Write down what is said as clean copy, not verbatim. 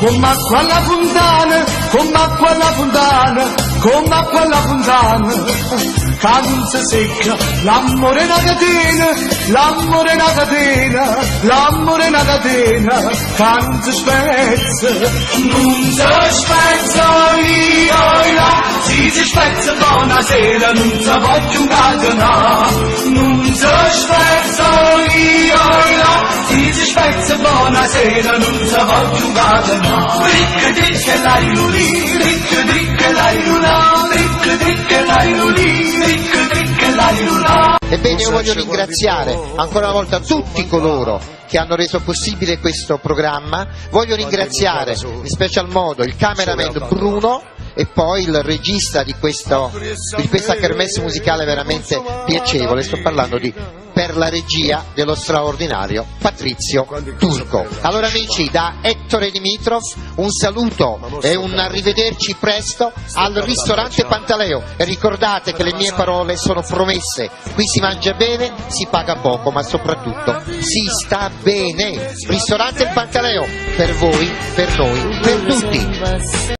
come acqua alla fontana, come acqua alla fontana, come acqua alla fontana, che non si secca, l'amore è una catena, l'amore è una catena, l'amore è una catena, che non si spezza, non si spezza io là, si spezza buonasera, non si può giocare non si spezza io là, si spezza buonasera, non si può giocare ricca ricca l'hai lì, ricca ricca l'hai luna, ricca ricca l'hai lì, ricca ricca l'hai luna. Ebbene, io voglio ringraziare ancora una volta tutti coloro che hanno reso possibile questo programma. Voglio ringraziare in special modo il cameraman Bruno e poi il regista di questa kermesse musicale veramente piacevole. Sto parlando per la regia dello straordinario Patrizio Turco. Allora amici, da Ettore Dimitrov un saluto e un arrivederci presto al ristorante Pantaleo, e ricordate che le mie parole sono promesse: qui si mangia bene, si paga poco, ma soprattutto si sta bene. Ristorante Il Pantaleo, per voi, per noi, per tutti.